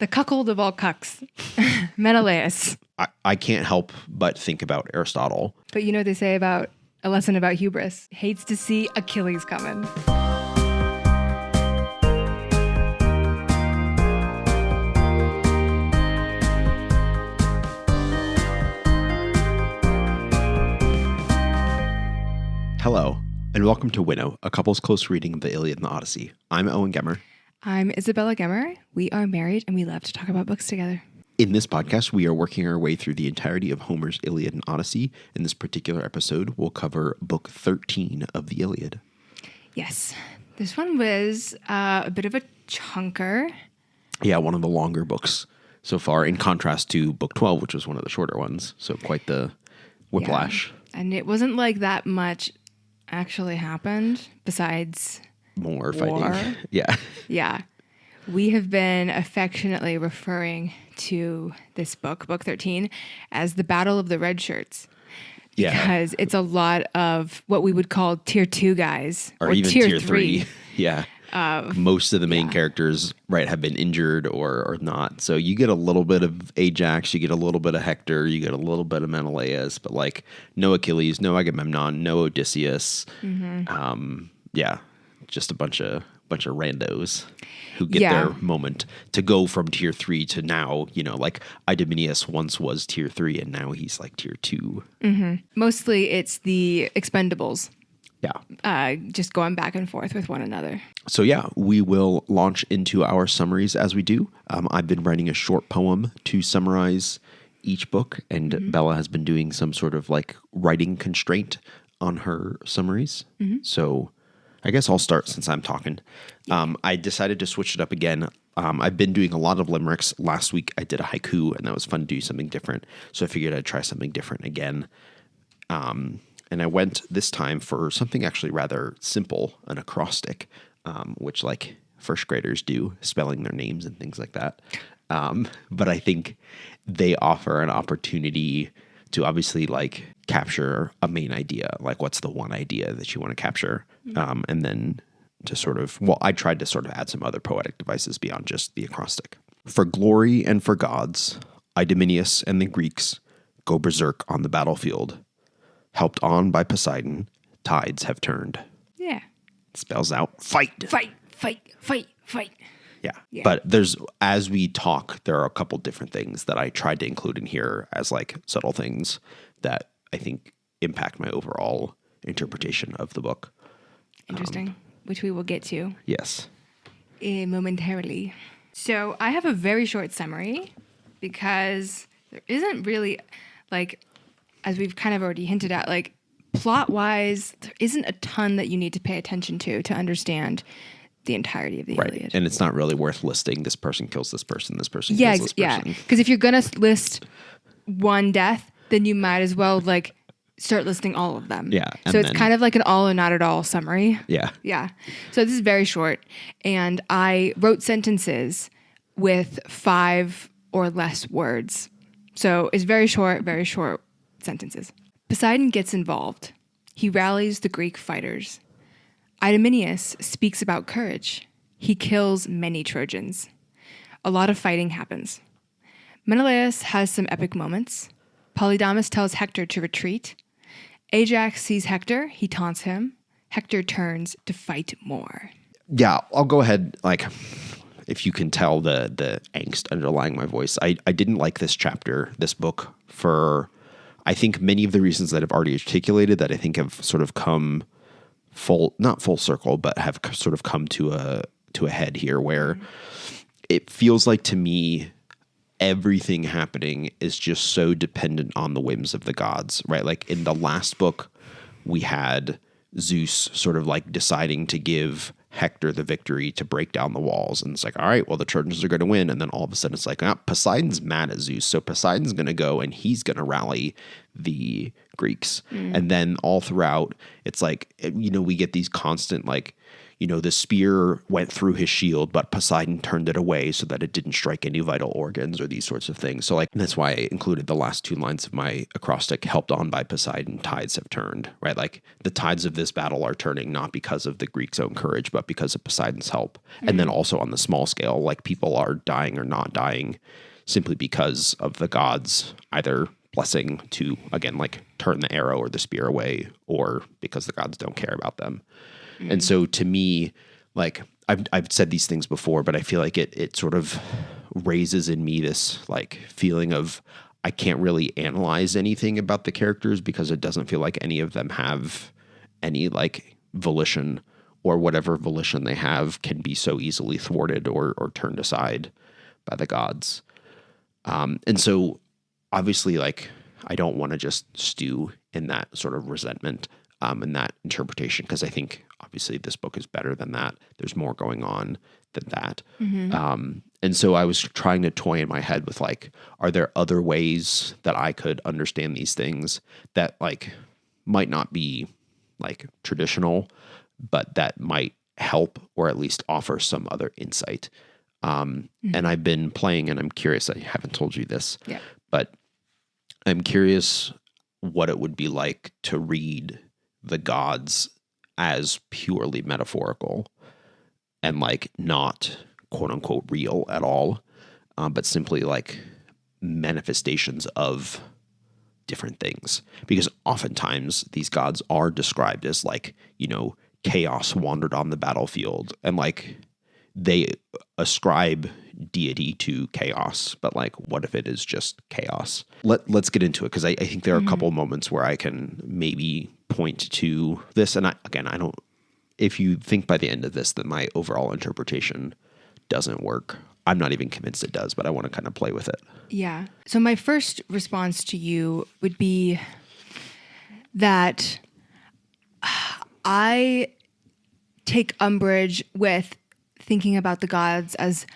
The cuckold of all cucks, Menelaus. I can't help but think about Aristotle. But you know what they say about a lesson about hubris? Hates to see Achilles coming. Hello, and welcome to Winnow, a couple's close reading of the Iliad and the Odyssey. I'm Owen Gemmer. I'm Isabella Gemmer. We are married and we love to talk about books together. In this podcast, we are working our way through the entirety of Homer's Iliad and Odyssey. In this particular episode, we'll cover book 13 of the Iliad. Yes. This one was a bit of a chunker. Yeah, one of the longer books so far, in contrast to book 12, which was one of the shorter ones. So quite the whiplash. Yeah. And it wasn't like that much actually happened besides more war. Fighting. Yeah. Yeah. We have been affectionately referring to this book, book 13, as the Battle of the Red Shirts. Yeah. Because it's a lot of what we would call tier 2 guys. Or even tier 3. Yeah. Most of the main characters, right, have been injured or not. So you get a little bit of Ajax, you get a little bit of Hector, you get a little bit of Menelaus, but like no Achilles, no Agamemnon, no Odysseus. Mm-hmm. Yeah, just a bunch of randos who get their moment to go from tier 3 to now, you know, like Idomeneus once was tier 3 and now he's like tier 2. Mm-hmm. Mostly it's the expendables. Yeah. Just going back and forth with one another. So yeah, we will launch into our summaries as we do. I've been writing a short poem to summarize each book, and Bella has been doing some sort of like writing constraint on her summaries. Mm-hmm. So I guess I'll start since I'm talking. I decided to switch it up again. I've been doing a lot of limericks. Last week I did a haiku, and that was fun to do something different. So I figured I'd try something different again. And I went this time for something actually rather simple, an acrostic, which like first graders do, spelling their names and things like that. But I think they offer an opportunity to obviously like capture a main idea, like what's the one idea that you want to capture, and then to sort of, well, I tried to sort of add some other poetic devices beyond just the acrostic. For glory and for gods, Idomeneus and the Greeks go berserk on the battlefield. Helped on by Poseidon, tides have turned. Yeah. Spells out fight. Fight, fight, fight, fight. Yeah. But as we talk, there are a couple different things that I tried to include in here as like subtle things that I think impact my overall interpretation of the book. Interesting. Which we will get to. Yes. Momentarily. So I have a very short summary because there isn't really like, as we've kind of already hinted at, like plot-wise, there isn't a ton that you need to pay attention to understand the entirety of the Iliad. And it's not really worth listing this person kills this person, this person kills this person. Yeah, because if you're going to list one death, then you might as well like start listing all of them. Yeah. So it's kind of like an all or not at all summary. Yeah. Yeah. So this is very short. And I wrote sentences with 5 or less words. So it's very short sentences. Poseidon gets involved. He rallies the Greek fighters. Idomeneus speaks about courage. He kills many Trojans. A lot of fighting happens. Menelaus has some epic moments. Polydamas tells Hector to retreat. Ajax sees Hector. He taunts him. Hector turns to fight more. Yeah, I'll go ahead, like, if you can tell the angst underlying my voice. I didn't like this chapter, this book, for I think many of the reasons that I've already articulated that I think have sort of come not full circle, but have sort of come to a head here where it feels like to me everything happening is just so dependent on the whims of the gods, right? Like in the last book, we had Zeus sort of like deciding to give Hector the victory to break down the walls. And it's like, all right, well, the Trojans are going to win. And then all of a sudden it's like, Poseidon's mad at Zeus. So Poseidon's going to go and he's going to rally the Greeks. And then all throughout, it's like, you know, we get these constant, like, the spear went through his shield, but Poseidon turned it away so that it didn't strike any vital organs, or these sorts of things. So like, that's why I included the last two lines of my acrostic: helped on by Poseidon, tides have turned, right? Like the tides of this battle are turning not because of the Greeks' own courage, but because of Poseidon's help. Mm-hmm. And then also on the small scale, like people are dying or not dying simply because of the gods either blessing to, again, like turn the arrow or the spear away, or because the gods don't care about them. Mm-hmm. And so to me, like I've said these things before, but I feel like it sort of raises in me this like feeling of I can't really analyze anything about the characters because it doesn't feel like any of them have any like volition, or whatever volition they have can be so easily thwarted or turned aside by the gods. And so obviously, like, I don't want to just stew in that sort of resentment and that interpretation, because I think obviously this book is better than that. There's more going on than that. Mm-hmm. And so I was trying to toy in my head with like, are there other ways that I could understand these things that like might not be like traditional, but that might help or at least offer some other insight. Mm-hmm. And I've been playing, and I'm curious, I haven't told you this, but I'm curious what it would be like to read the gods as purely metaphorical and like not quote unquote real at all, but simply like manifestations of different things. Because oftentimes these gods are described as like, chaos wandered on the battlefield, and like they ascribe deity to chaos, but like, what if it is just chaos? Let's get into it, because I think there are a couple moments where I can maybe point to this. And I don't, if you think by the end of this that my overall interpretation doesn't work, I'm not even convinced it does, but I want to kind of play with it. Yeah. So my first response to you would be that I take umbrage with thinking about the gods as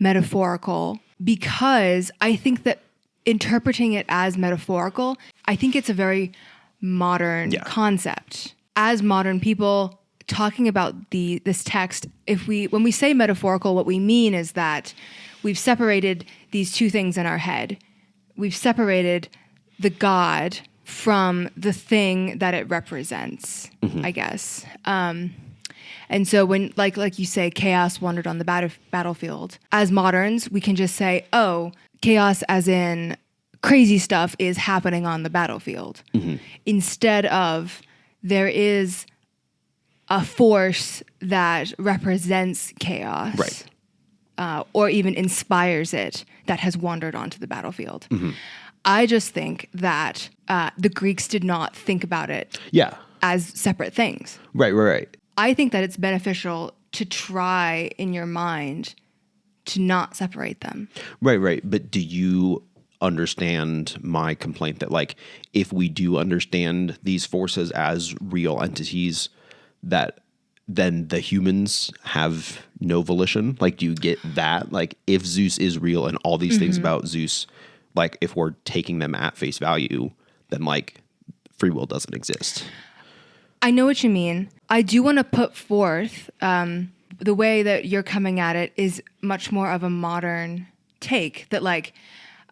metaphorical, because I think that interpreting it as metaphorical, I think it's a very modern concept. As modern people talking about this text, when we say metaphorical, what we mean is that we've separated these two things in our head. We've separated the god from the thing that it represents, I guess. And so when, like you say, chaos wandered on the battlefield, as moderns, we can just say, oh, chaos as in crazy stuff is happening on the battlefield. Mm-hmm. Instead of there is a force that represents chaos. Right. Or even inspires it, that has wandered onto the battlefield. Mm-hmm. I just think that the Greeks did not think about it as separate things. Right. I think that it's beneficial to try in your mind to not separate them. Right. But do you understand my complaint that, like, if we do understand these forces as real entities, that then the humans have no volition? Like, do you get that? Like, if Zeus is real and all these things about Zeus, like, if we're taking them at face value, then, like, free will doesn't exist. I know what you mean. I do want to put forth the way that you're coming at it is much more of a modern take, that, like,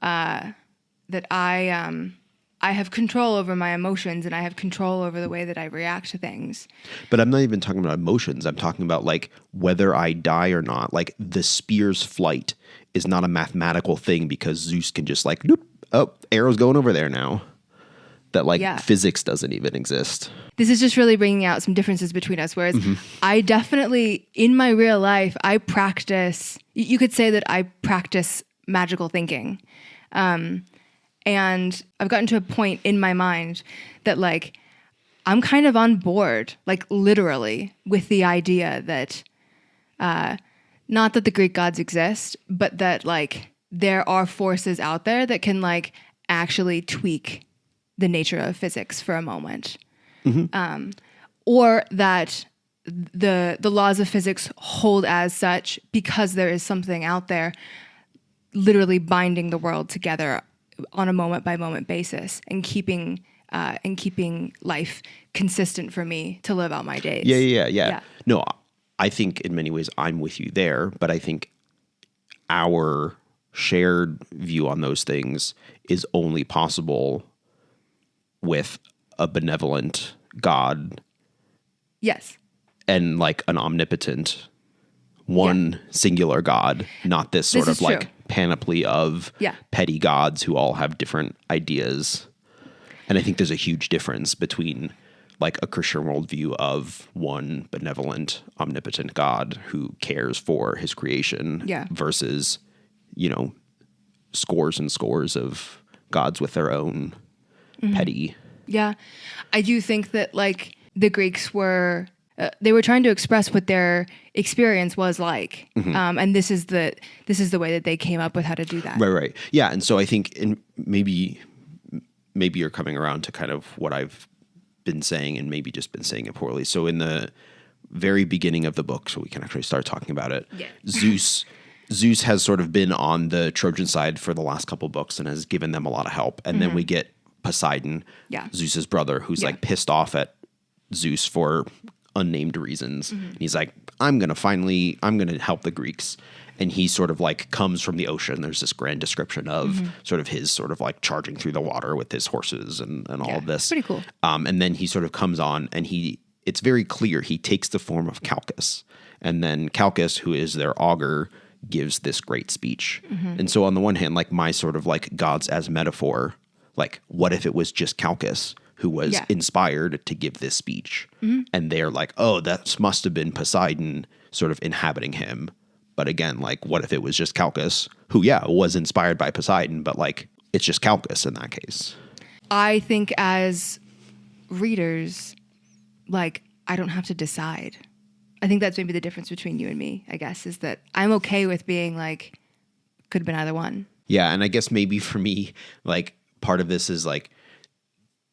that I have control over my emotions, and I have control over the way that I react to things. But I'm not even talking about emotions. I'm talking about, like, whether I die or not. Like, the spear's flight is not a mathematical thing because Zeus can just, like, nope, oh, arrow's going over there now. That, like, physics doesn't even exist. This is just really bringing out some differences between us. Whereas I definitely, in my real life, I practice, you could say that I practice magical thinking. And I've gotten to a point in my mind that, like, I'm kind of on board, like, literally, with the idea that, not that the Greek gods exist, but that, like, there are forces out there that can, like, actually tweak the nature of physics for a moment. Or that the laws of physics hold as such because there is something out there literally binding the world together on a moment by moment basis and keeping life consistent for me to live out my days. Yeah. No, I think in many ways I'm with you there, but I think our shared view on those things is only possible with a benevolent God. Yes. And like an omnipotent one singular God, not this sort of like true. panoply of petty gods who all have different ideas. And I think there's a huge difference between like a Christian worldview of one benevolent, omnipotent God who cares for his creation versus, you know, scores and scores of gods with their own petty. Yeah. I do think that like the Greeks were, they were trying to express what their experience was like. And this is the way that they came up with how to do that. Right. Yeah. And so I think maybe you're coming around to kind of what I've been saying and maybe just been saying it poorly. So in the very beginning of the book, so we can actually start talking about it, Zeus has sort of been on the Trojan side for the last couple books and has given them a lot of help. And then we get Poseidon, Zeus's brother, who's like pissed off at Zeus for unnamed reasons. And he's like, I'm going to help the Greeks. And he sort of like comes from the ocean. There's this grand description of sort of his sort of like charging through the water with his horses and all of this. Pretty cool. And then he sort of comes on and it's very clear he takes the form of Calchas. And then Calchas, who is their augur, gives this great speech. And so on the one hand, like my sort of like gods as metaphor, like what if it was just Calchas who was inspired to give this speech? And they're like, oh, that must have been Poseidon sort of inhabiting him. But again, like, what if it was just Calchas, who, was inspired by Poseidon, but like, it's just Calchas in that case? I think as readers, like, I don't have to decide. I think that's maybe the difference between you and me, I guess, is that I'm okay with being like, could have been either one. Yeah, and I guess maybe for me, like, part of this is like,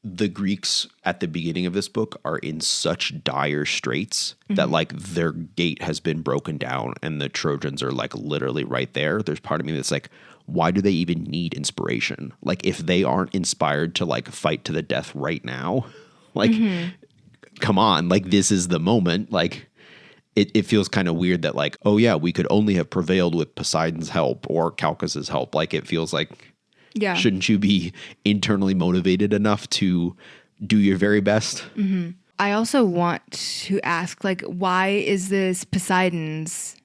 the Greeks at the beginning of this book are in such dire straits that like their gate has been broken down and the Trojans are like literally right there. There's part of me that's like, why do they even need inspiration? Like if they aren't inspired to like fight to the death right now, like, come on, like this is the moment. Like it feels kind of weird that like, oh yeah, we could only have prevailed with Poseidon's help or Calchas's help. Like it feels like, shouldn't you be internally motivated enough to do your very best? I also want to ask, like, why is this Poseidon's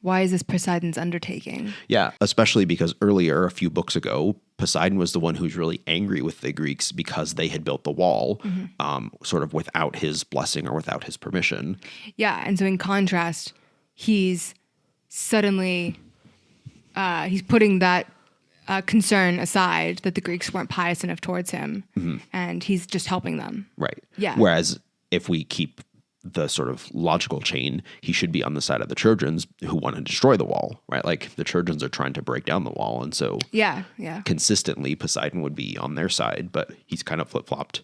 undertaking? Yeah, especially because earlier, a few books ago, Poseidon was the one who's really angry with the Greeks because they had built the wall sort of without his blessing or without his permission. Yeah, and so in contrast, he's suddenly, he's putting that concern aside that the Greeks weren't pious enough towards him, and he's just helping them. Right. Yeah. Whereas if we keep the sort of logical chain, he should be on the side of the Trojans who want to destroy the wall, right? Like the Trojans are trying to break down the wall, and so consistently Poseidon would be on their side, but he's kind of flip-flopped,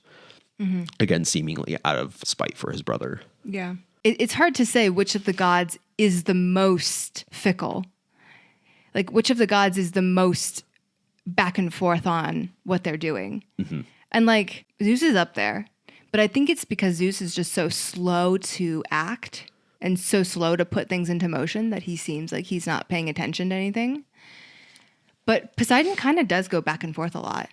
again, seemingly out of spite for his brother. Yeah. It's hard to say which of the gods is the most fickle. Like, which of the gods is the most back and forth on what they're doing. And like Zeus is up there, but I think it's because Zeus is just so slow to act and so slow to put things into motion that he seems like he's not paying attention to anything. But Poseidon kind of does go back and forth a lot.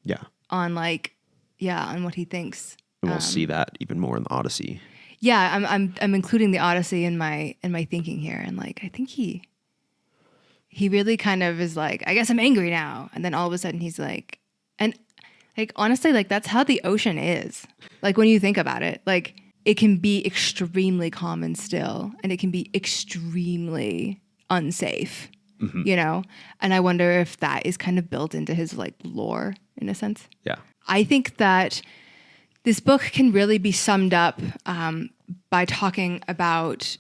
Yeah. On like, on what he thinks. And we'll see that even more in the Odyssey. Yeah, I'm including the Odyssey in my thinking here, and like I think he really kind of is like, I guess I'm angry now. And then all of a sudden he's like, and like, honestly, like that's how the ocean is. Like when you think about it, like it can be extremely calm and still, and it can be extremely unsafe, you know? And I wonder if that is kind of built into his like lore in a sense. Yeah. I think that this book can really be summed up by talking about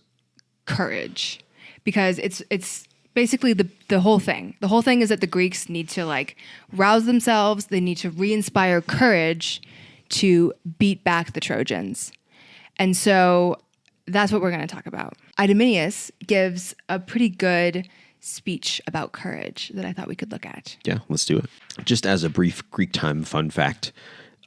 courage, because it's basically the whole thing. The whole thing is that the Greeks need to like rouse themselves. They need to re-inspire courage to beat back the Trojans. And so that's what we're going to talk about. Idomeneus gives a pretty good speech about courage that I thought we could look at. Yeah, let's do it. Just as a brief Greek time fun fact,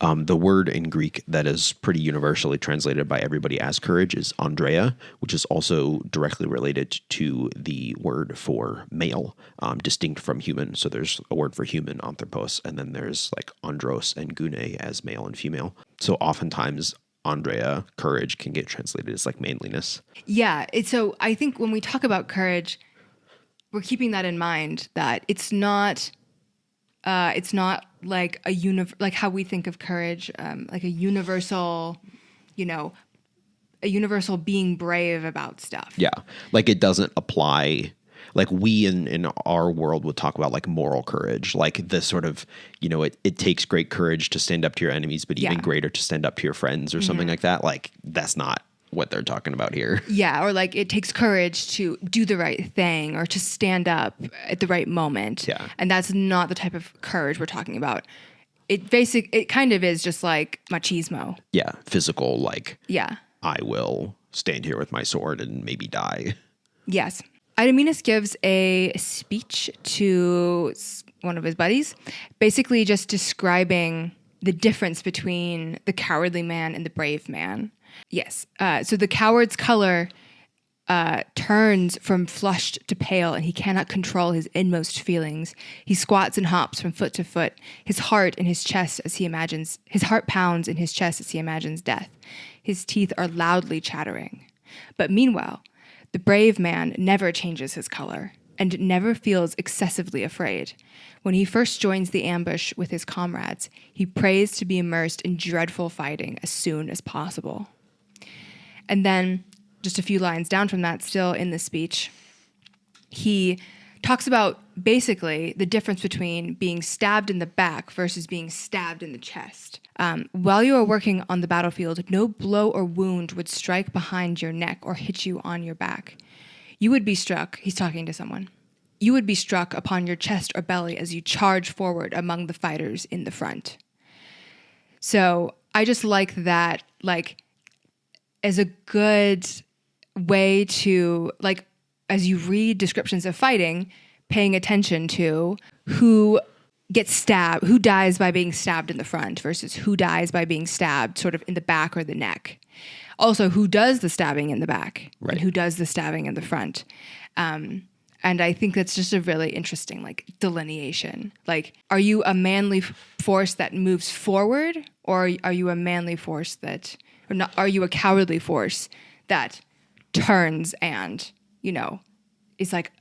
The word in Greek that is pretty universally translated by everybody as courage is andrea, which is also directly related to the word for male, distinct from human. So there's a word for human, anthropos, and then there's like andros and gune as male and female. So oftentimes andrea, courage, can get translated as like manliness. Yeah. So I think when we talk about courage, we're keeping that in mind, that it's not like like how we think of courage, like a universal being brave about stuff. Yeah. Like it doesn't apply. Like we in our world would talk about like moral courage, like the sort of, it takes great courage to stand up to your enemies, but even greater to stand up to your friends or something like that. Like that's not what they're talking about here. Yeah. Or like it takes courage to do the right thing or to stand up at the right moment. Yeah. And that's not the type of courage we're talking about. It kind of is just like machismo. Yeah. Physical, like, Yeah. I will stand here with my sword and maybe die. Yes. Idomeneus gives a speech to one of his buddies, basically just describing the difference between the cowardly man and the brave man. Yes. So the coward's color turns from flushed to pale, and he cannot control his inmost feelings. He squats and hops from foot to foot, his heart pounds in his chest as he imagines death. His teeth are loudly chattering. But meanwhile, the brave man never changes his color and never feels excessively afraid. When he first joins the ambush with his comrades, he prays to be immersed in dreadful fighting as soon as possible. And then, just a few lines down from that, still in the speech, he talks about basically the difference between being stabbed in the back versus being stabbed in the chest. While you are working on the battlefield, no blow or wound would strike behind your neck or hit you on your back. You would be struck, he's talking to someone, you would be struck upon your chest or belly as you charge forward among the fighters in the front. So I just like that, like, as a good way to, like, as you read descriptions of fighting, paying attention to who gets stabbed, who dies by being stabbed in the front versus who dies by being stabbed sort of in the back or the neck. Also, who does the stabbing in the back and who does the stabbing in the front. And I think that's just a really interesting, like, delineation. Like, are you a manly force that moves forward, or are you a manly force that, or not, are you a cowardly force that turns and, is like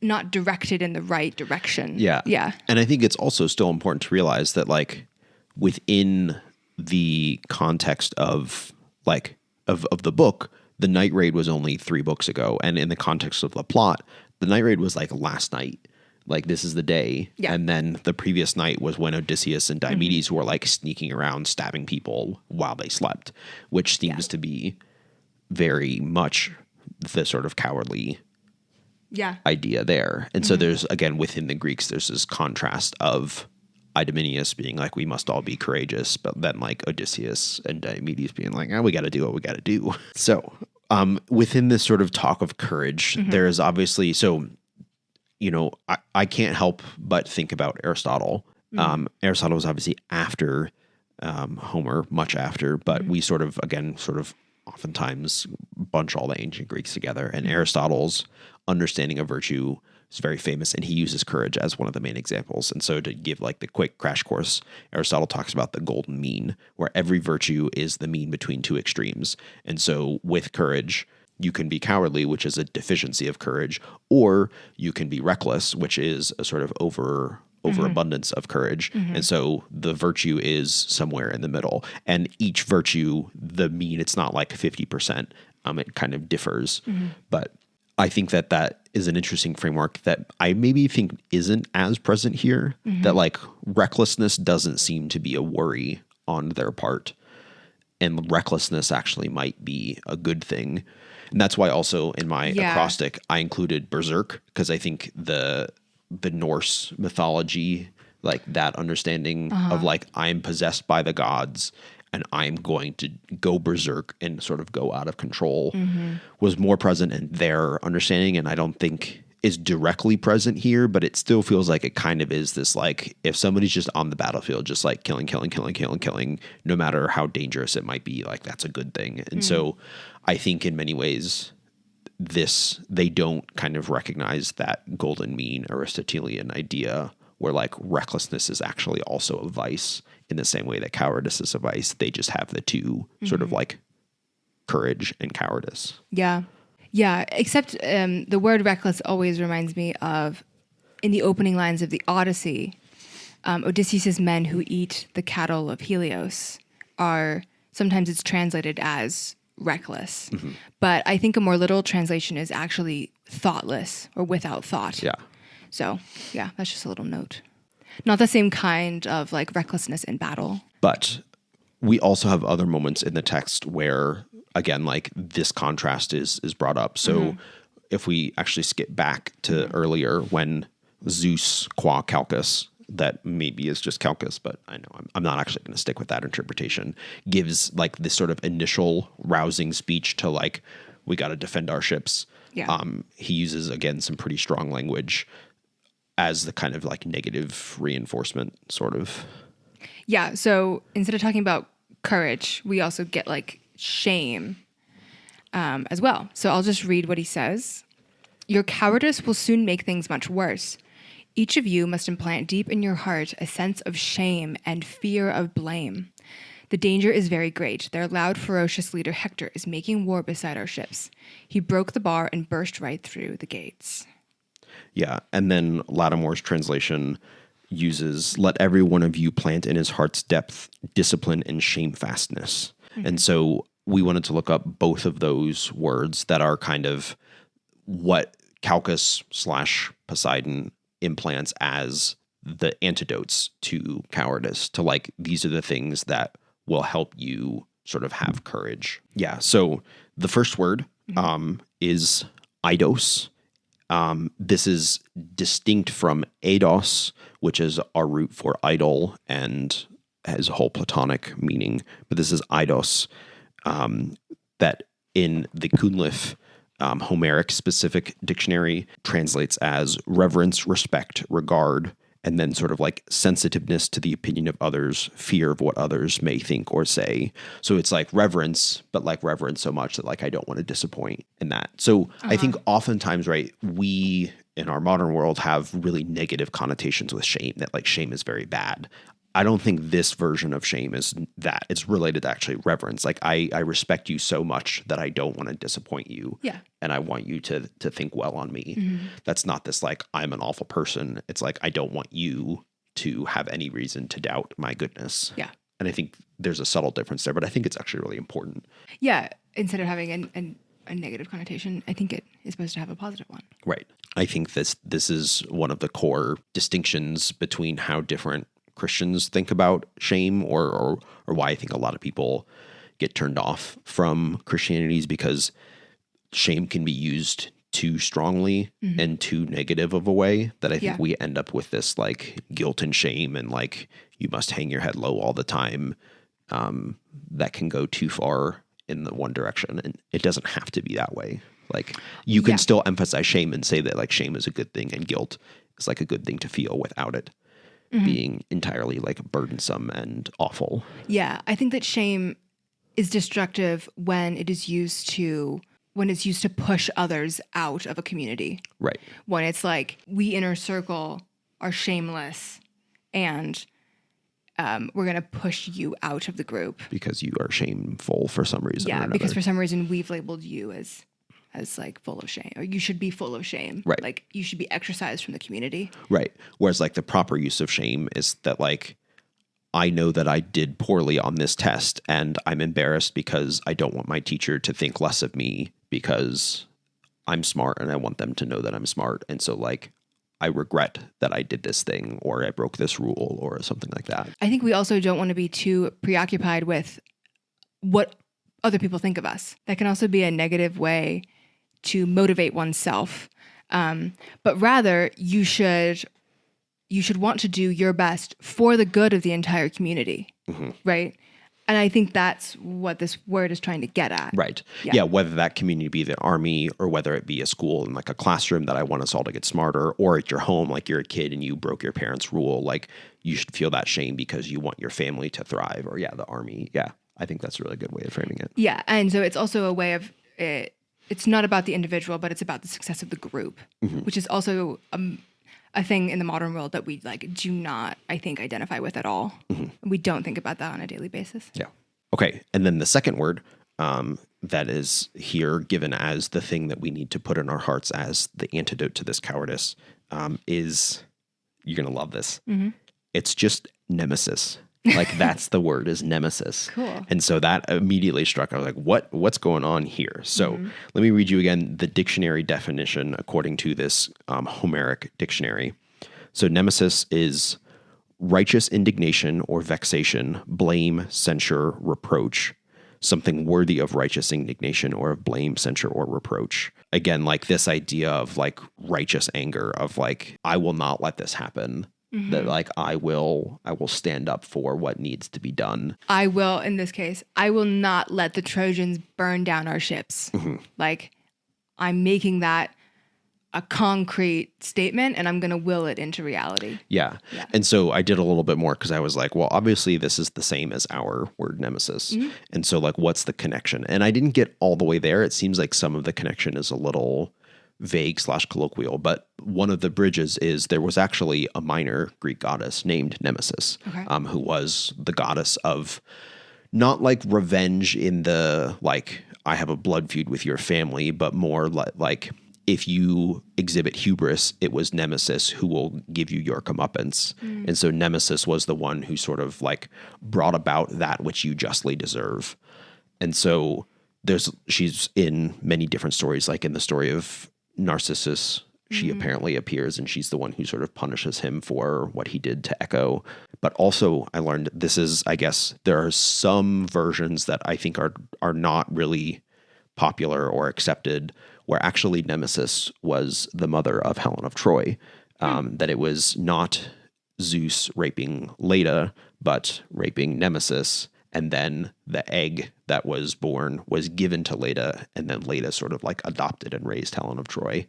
not directed in the right direction? Yeah. Yeah. And I think it's also still important to realize that, like, within the context of, like, of the book, the Night Raid was only 3 books ago. And in the context of the plot, the Night Raid was like last night. Like, this is the day. Yeah. And then the previous night was when Odysseus and Diomedes were like sneaking around, stabbing people while they slept, which seems to be very much the sort of cowardly idea there. And so there's, again, within the Greeks, there's this contrast of Idomeneus being like, we must all be courageous, but then like Odysseus and Diomedes being like, we got to do what we got to do. So within this sort of talk of courage, there is obviously, so, I can't help but think about Aristotle. Aristotle was obviously after Homer, much after, but we sort of oftentimes bunch all the ancient Greeks together, and Aristotle's understanding of virtue is very famous, and he uses courage as one of the main examples. And so to give like the quick crash course, Aristotle talks about the golden mean, where every virtue is the mean between 2 extremes. And so with courage, you can be cowardly, which is a deficiency of courage, or you can be reckless, which is a sort of overabundance of courage. And so the virtue is somewhere in the middle. And each virtue, the mean, it's not like 50%. It kind of differs. But I think that is an interesting framework that I maybe think isn't as present here, that like recklessness doesn't seem to be a worry on their part. And recklessness actually might be a good thing. And that's why also in my acrostic, I included berserk, because I think the Norse mythology, like that understanding of like, I'm possessed by the gods and I'm going to go berserk and sort of go out of control was more present in their understanding. And I don't think is directly present here, but it still feels like it kind of is this, like, if somebody's just on the battlefield, just like killing, no matter how dangerous it might be, like that's a good thing. And so I think in many ways they don't kind of recognize that golden mean Aristotelian idea where like recklessness is actually also a vice in the same way that cowardice is a vice. They just have the two sort of like courage and cowardice. Yeah. Yeah, except the word reckless always reminds me of, in the opening lines of the Odyssey, Odysseus' men who eat the cattle of Helios are, sometimes it's translated as reckless. But I think a more literal translation is actually thoughtless or without thought. Yeah. So, yeah, that's just a little note. Not the same kind of like recklessness in battle. But we also have other moments in the text where, again, like this contrast is brought up. So if we actually skip back to earlier when Zeus qua Calchas, that maybe is just Calchas, but I know I'm not actually going to stick with that interpretation, gives like this sort of initial rousing speech to like, we got to defend our ships. Yeah. He uses, again, some pretty strong language as the kind of like negative reinforcement sort of. Yeah. So instead of talking about courage, we also get like shame as well. So I'll just read what he says. Your cowardice will soon make things much worse. Each of you must implant deep in your heart a sense of shame and fear of blame. The danger is very great. Their loud, ferocious leader Hector is making war beside our ships. He broke the bar and burst right through the gates. Yeah. And then Lattimore's translation uses, let every one of you plant in his heart's depth discipline and shamefastness. And so we wanted to look up both of those words that are kind of what Calchas / Poseidon implants as the antidotes to cowardice, to like, these are the things that will help you sort of have courage. Yeah. So the first word is eidos. This is distinct from eidos, which is our root for idol and has a whole Platonic meaning. But this is eidos, that in the Cunliffe Homeric specific dictionary translates as reverence, respect, regard, and then sort of like sensitiveness to the opinion of others, fear of what others may think or say. So it's like reverence, but like reverence so much that like I don't want to disappoint in that. So I think oftentimes, right, we in our modern world have really negative connotations with shame, that like shame is very bad. I don't think this version of shame is that. It's related to actually reverence. Like I respect you so much that I don't want to disappoint you. Yeah. And I want you to think well on me. That's not this like, I'm an awful person. It's like, I don't want you to have any reason to doubt my goodness. Yeah. And I think there's a subtle difference there, but I think it's actually really important. Yeah. Instead of having a negative connotation, I think it is supposed to have a positive one. Right. I think this is one of the core distinctions between how different Christians think about shame, or why I think a lot of people get turned off from Christianity, is because shame can be used too strongly and too negative of a way that I think we end up with this like guilt and shame and like you must hang your head low all the time, that can go too far in the one direction. And it doesn't have to be that way. Like you can still emphasize shame and say that like shame is a good thing and guilt is like a good thing to feel without it being entirely like burdensome and awful. Yeah, I think that shame is destructive when it is used to push others out of a community. Right. When it's like, we inner circle are shameless and we're going to push you out of the group. Because you are shameful for some reason or another. Because for some reason we've labeled you as like full of shame, or you should be full of shame. Right. Like you should be exercised from the community. Right. Whereas like the proper use of shame is that like, I know that I did poorly on this test and I'm embarrassed because I don't want my teacher to think less of me because I'm smart and I want them to know that I'm smart. And so like, I regret that I did this thing or I broke this rule or something like that. I think we also don't want to be too preoccupied with what other people think of us. That can also be a negative way to motivate oneself. But rather, you should want to do your best for the good of the entire community, right? And I think that's what this word is trying to get at. Right. Yeah. Yeah. Whether that community be the army or whether it be a school and like a classroom that I want us all to get smarter, or at your home, like you're a kid and you broke your parents' rule, like you should feel that shame because you want your family to thrive. Or the army. Yeah. I think that's a really good way of framing it. Yeah. And so it's also a way of it's not about the individual, but it's about the success of the group, which is also a thing in the modern world that we like do not, I think, identify with at all. We don't think about that on a daily basis. Yeah. Okay. And then the second word that is here given as the thing that we need to put in our hearts as the antidote to this cowardice is, you're going to love this. It's just nemesis. Like that's the word, is nemesis. Cool. And so that immediately struck. I was like, what's going on here? So let me read you again the dictionary definition according to this Homeric dictionary. So nemesis is righteous indignation or vexation, blame, censure, reproach, something worthy of righteous indignation or of blame, censure, or reproach. Again, like this idea of like righteous anger of like, I will not let this happen. That like I will stand up for what needs to be done. I will, in this case, I will not let the Trojans burn down our ships. Like I'm making that a concrete statement and I'm going to will it into reality. Yeah. And so I did a little bit more because I was like, well, obviously this is the same as our word nemesis. And so like, what's the connection? And I didn't get all the way there. It seems like some of the connection is a little vague / colloquial, but one of the bridges is there was actually a minor Greek goddess named Nemesis, who was the goddess of not like revenge in the like, I have a blood feud with your family, but more like if you exhibit hubris, it was Nemesis who will give you your comeuppance. And so Nemesis was the one who sort of like brought about that which you justly deserve. And so she's in many different stories, like in the story of Narcissus, she apparently appears and she's the one who sort of punishes him for what he did to Echo. But also I learned this is, I guess, there are some versions that I think are not really popular or accepted where actually Nemesis was the mother of Helen of Troy, that it was not Zeus raping Leda, but raping Nemesis. And then the egg that was born was given to Leda, and then Leda sort of like adopted and raised Helen of Troy.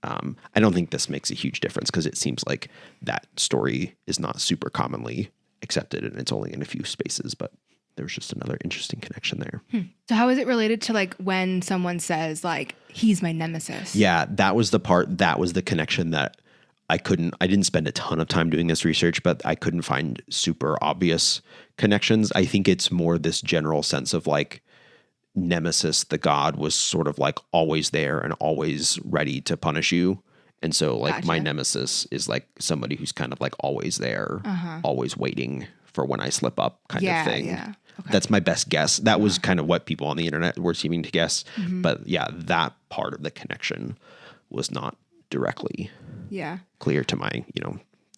I don't think this makes a huge difference because it seems like that story is not super commonly accepted and it's only in a few spaces, but there's just another interesting connection there. So how is it related to like when someone says like, he's my nemesis? Yeah, that was the connection that I didn't spend a ton of time doing this research, but I couldn't find super obvious connections. I think it's more this general sense of like Nemesis, the god, was sort of like always there and always ready to punish you. And so like my nemesis is like somebody who's kind of like always there, always waiting for when I slip up kind of thing. Yeah. Okay. That's my best guess. That was kind of what people on the internet were seeming to guess. But yeah, that part of the connection was not directly clear to my,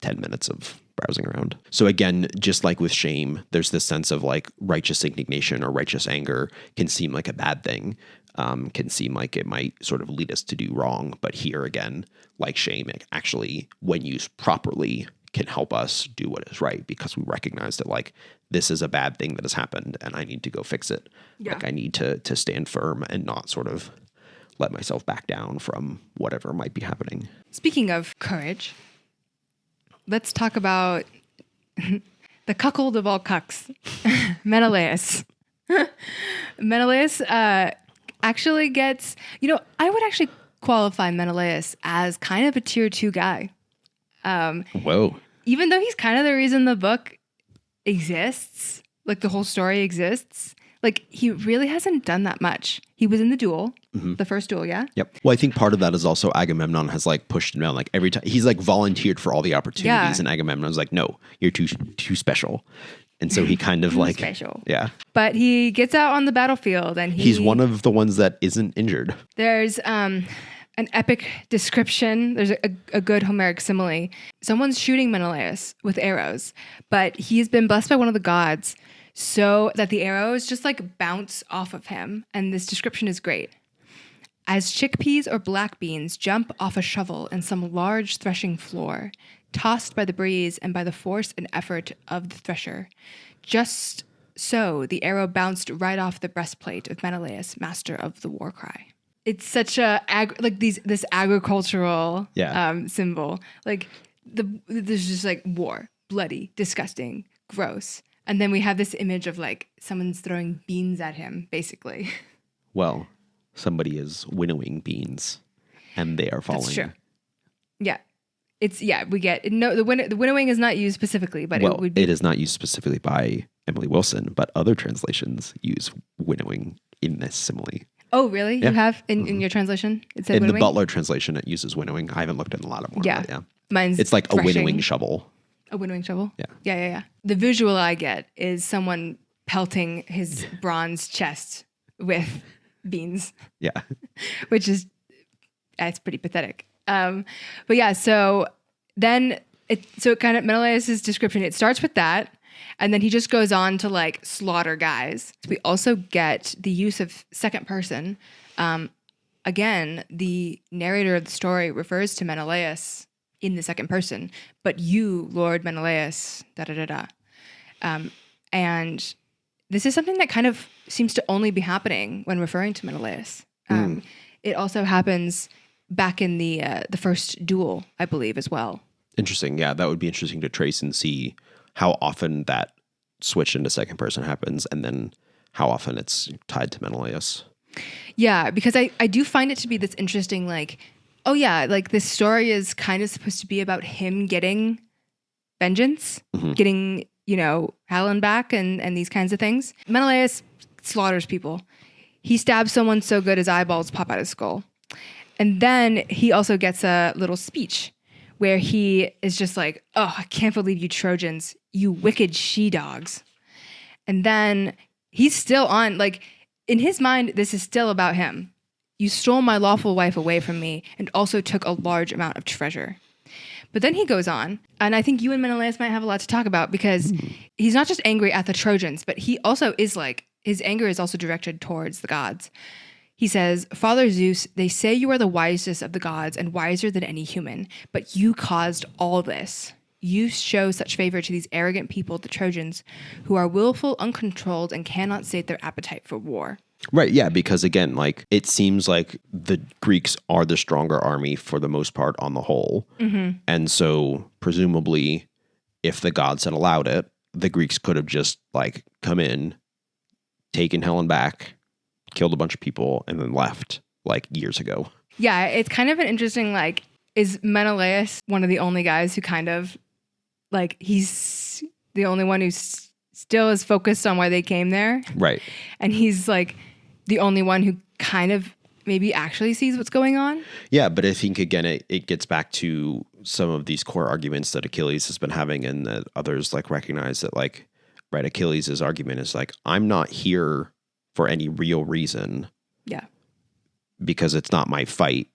10 minutes of browsing around. So again, just like with shame, there's this sense of like righteous indignation or righteous anger can seem like a bad thing, can seem like it might sort of lead us to do wrong. But here again, like shame, it actually, when used properly, can help us do what is right because we recognize that like this is a bad thing that has happened and I need to go fix it. Yeah. Like I need to stand firm and not sort of let myself back down from whatever might be happening. Speaking of courage, let's talk about the cuckold of all cucks, Menelaus. Menelaus actually gets, I would actually qualify Menelaus as kind of a tier 2 guy. Whoa. Even though he's kind of the reason the book exists, like the whole story exists, like he really hasn't done that much. He was in the duel, the first duel, yeah? Yep. Well, I think part of that is also Agamemnon has like pushed him down. Like every time he's like volunteered for all the opportunities and Agamemnon's like, no, you're too special. And so he kind of like, special. Yeah. But he gets out on the battlefield and he's one of the ones that isn't injured. There's an epic description. There's a good Homeric simile. Someone's shooting Menelaus with arrows, but he's been blessed by one of the gods so that the arrows just like bounce off of him. And this description is great. As chickpeas or black beans jump off a shovel in some large threshing floor, tossed by the breeze and by the force and effort of the thresher, just So the arrow bounced right off the breastplate of Menelaus, master of the war cry. It's such a this agricultural symbol. Like there's just like war, bloody, disgusting, gross, and then we have this image of like someone's throwing beans at him, basically. Well, somebody is winnowing beans, and they are falling. That's true. Yeah, we get the winnowing is not used specifically, but well, it would be. It is not used specifically by Emily Wilson, but other translations use winnowing in this simile. Oh, really? Yeah. You have in your translation? It said in winnowing? The Butler translation, it uses winnowing. I haven't looked at a lot of more. Yeah. But yeah. Mine's it's like threshing. A winnowing shovel. A winnowing shovel? Yeah. Yeah. The visual I get is someone pelting his bronze chest with beans. Yeah. Which is, it's pretty pathetic. But yeah, so then it kind of, Menelaus' description, it starts with that. And then he just goes on to like slaughter guys. We also get the use of second person. Again, the narrator of the story refers to Menelaus in the second person, but you, Lord Menelaus, and this is something that kind of seems to only be happening when referring to Menelaus. It also happens back in the first duel, I believe, as well. Interesting. Yeah, that would be interesting to trace and see how often that switch into second person happens, and then how often it's tied to Menelaus. Yeah, because I do find it to be this interesting, like, oh yeah, like this story is kind of supposed to be about him getting vengeance, getting, Helen back and these kinds of things. Menelaus slaughters people. He stabs someone so good his eyeballs pop out his skull. And then he also gets a little speech where he is just like, oh, I can't believe you Trojans, you wicked she-dogs. And then he's still on, like, in his mind, this is still about him. You stole my lawful wife away from me and also took a large amount of treasure. But then he goes on, and I think you and Menelaus might have a lot to talk about because he's not just angry at the Trojans, but he also is like, his anger is also directed towards the gods. He says, Father Zeus, they say you are the wisest of the gods and wiser than any human, but you caused all this. You show such favor to these arrogant people, the Trojans, who are willful, uncontrolled, and cannot sate their appetite for war. Right, yeah, because again, like, it seems like the Greeks are the stronger army for the most part on the whole. And so, presumably, if the gods had allowed it, the Greeks could have just, like, come in, taken Helen back, killed a bunch of people, and then left, like, years ago. Yeah, it's kind of an interesting, like, is Menelaus one of the only guys who kind of, like, he's the only one who still is focused on why they came there? Right. And he's, like, the only one who kind of maybe actually sees what's going on? Yeah, but I think, again, it gets back to some of these core arguments that Achilles has been having and that others, like, recognize that, like, right, Achilles' argument is, like, I'm not here for any real reason. Yeah. Because it's not my fight.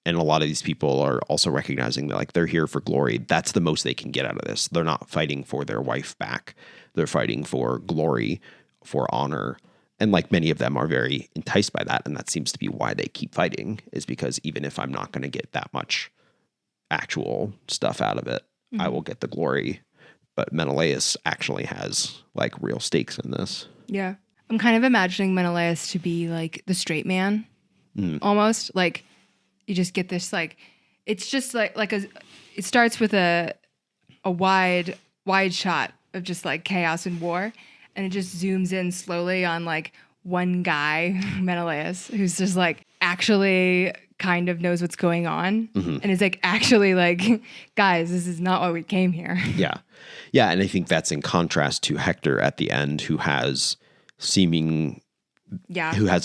And a lot of these people are also recognizing that, like, they're here for glory. That's the most they can get out of this. They're not fighting for their wife back. They're fighting for glory, for honor. And, like, many of them are very enticed by that. And that seems to be why they keep fighting, is because even if I'm not going to get that much actual stuff out of it, I will get the glory. But Menelaus actually has, like, real stakes in this. Yeah. I'm kind of imagining Menelaus to be, like, the straight man, almost. Like, you just get this, like, it's just like it starts with a wide shot of just, like, chaos and war, and it just zooms in slowly on, like, one guy, Menelaus, who's just, like, actually kind of knows what's going on, and is, like, actually, like, guys, this is not why we came here. Yeah. Yeah, and I think that's in contrast to Hector at the end, who has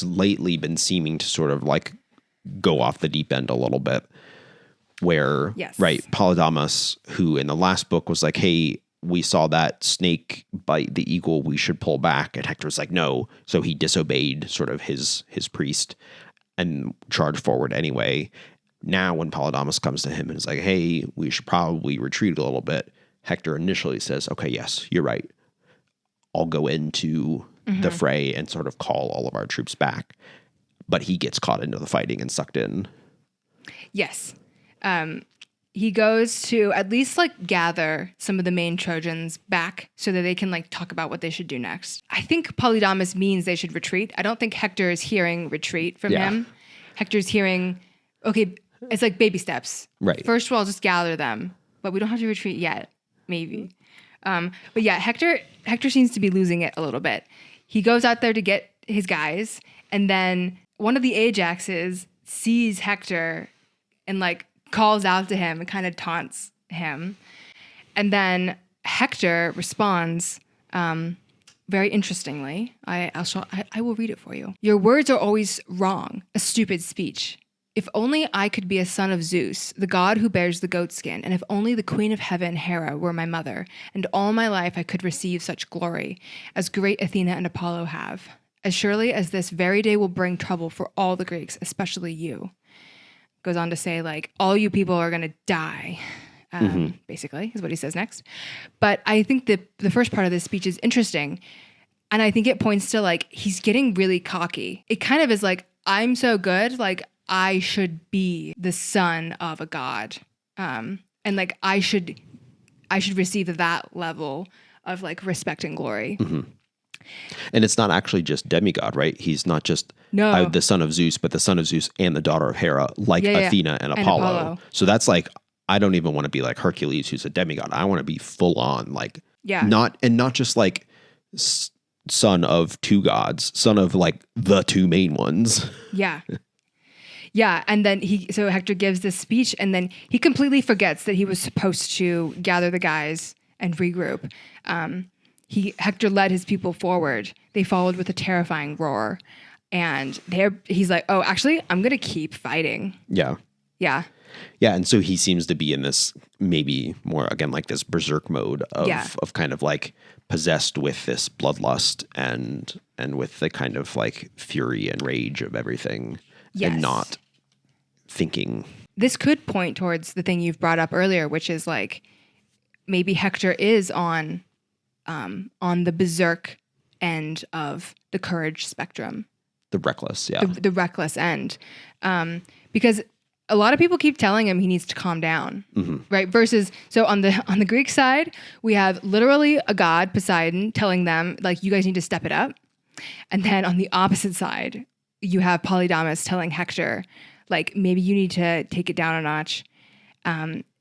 lately been seeming to sort of, like, go off the deep end a little bit, where, right, Polydamas, who in the last book was like, hey, we saw that snake bite the eagle, we should pull back. And Hector's like, no. So he disobeyed sort of his priest and charged forward anyway. Now when Polydamas comes to him and is like, hey, we should probably retreat a little bit, Hector initially says, okay, yes, you're right. I'll go into the fray and sort of call all of our troops back. But he gets caught into the fighting and sucked in. Yes. he goes to at least like gather some of the main Trojans back so that they can like talk about what they should do next. I think Polydamas means they should retreat. I don't think Hector is hearing retreat from him. Hector's hearing, okay, it's like baby steps. Right. First of all, just gather them, but we don't have to retreat yet, maybe. But yeah, Hector seems to be losing it a little bit. He goes out there to get his guys, and then one of the Ajaxes sees Hector and like calls out to him and kind of taunts him. And then Hector responds very interestingly. I will read it for you. Your words are always wrong, a stupid speech. If only I could be a son of Zeus, the god who bears the goat skin, and if only the queen of heaven, Hera, were my mother, and all my life I could receive such glory as great Athena and Apollo have, as surely as this very day will bring trouble for all the Greeks, especially you. Goes on to say, like, all you people are going to die, basically, is what he says next. But I think the first part of this speech is interesting, and I think it points to, like, he's getting really cocky. It kind of is like, I'm so good, like, I should be the son of a god. And like I should receive that level of like respect and glory. Mm-hmm. And it's not actually just demigod, right? He's not just the son of Zeus, but the son of Zeus and the daughter of Hera, like Athena and Apollo. So that's like, I don't even want to be like Hercules, who's a demigod. I want to be full on, like, not just like son of two gods, son of like the two main ones. Yeah. Yeah, and then so Hector gives this speech, and then he completely forgets that he was supposed to gather the guys and regroup. Hector led his people forward. They followed with a terrifying roar, and he's like, "Oh, actually, I'm gonna keep fighting." Yeah, yeah, yeah. And so he seems to be in this maybe more again like this berserk mode of kind of like possessed with this bloodlust and with the kind of like fury and rage of everything, and not thinking. This could point towards the thing you've brought up earlier, which is like maybe Hector is on the berserk end of the courage spectrum. The reckless, the reckless end, because a lot of people keep telling him he needs to calm down, right? Versus, so on the Greek side, we have literally a god, Poseidon, telling them like, you guys need to step it up, and then on the opposite side, you have Polydamas telling Hector, like, maybe you need to take it down a notch.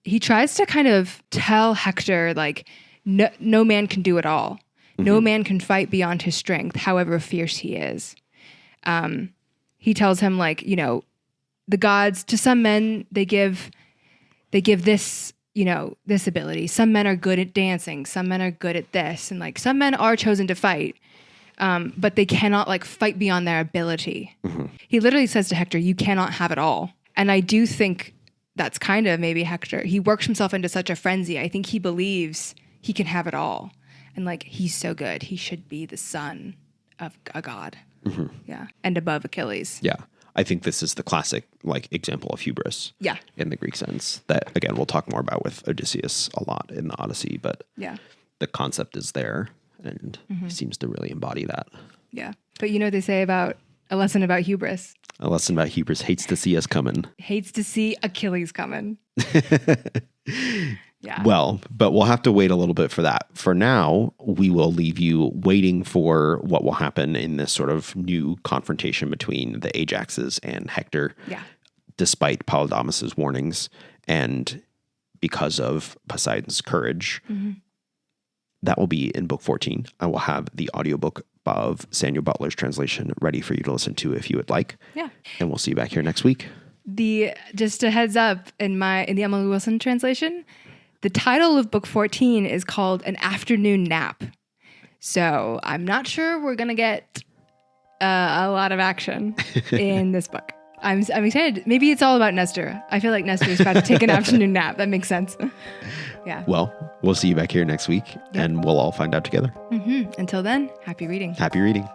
He tries to kind of tell Hector, like, no man can do it all. No man can fight beyond his strength, however fierce he is. He tells him, like, you know, the gods, to some men, they give this, you know, this ability. Some men are good at dancing. Some men are good at this. And, like, some men are chosen to fight. But they cannot like fight beyond their ability. He literally says to Hector, you cannot have it all. And I do think that's kind of maybe Hector. He works himself into such a frenzy. I think he believes he can have it all. And like, he's so good. He should be the son of a god. Yeah. And above Achilles. Yeah. I think this is the classic like example of hubris. Yeah. In the Greek sense that, again, we'll talk more about with Odysseus a lot in the Odyssey, but the concept is there. And he seems to really embody that. Yeah. But you know what they say about a lesson about hubris? A lesson about hubris hates to see us coming. Hates to see Achilles coming. Yeah. Well, but we'll have to wait a little bit for that. For now, we will leave you waiting for what will happen in this sort of new confrontation between the Ajaxes and Hector. Yeah. Despite Polydamas's warnings and because of Poseidon's courage. That will be in book 14. I will have the audiobook of Samuel Butler's translation ready for you to listen to if you would like. Yeah. And we'll see you back here next week. Just a heads up, in the Emily Wilson translation, the title of book 14 is called An Afternoon Nap. So I'm not sure we're going to get a lot of action in this book. I'm excited. Maybe it's all about Nestor. I feel like Nestor is about to take an afternoon nap. That makes sense. Yeah. Well, we'll see you back here next week, and we'll all find out together. Until then, happy reading. Happy reading.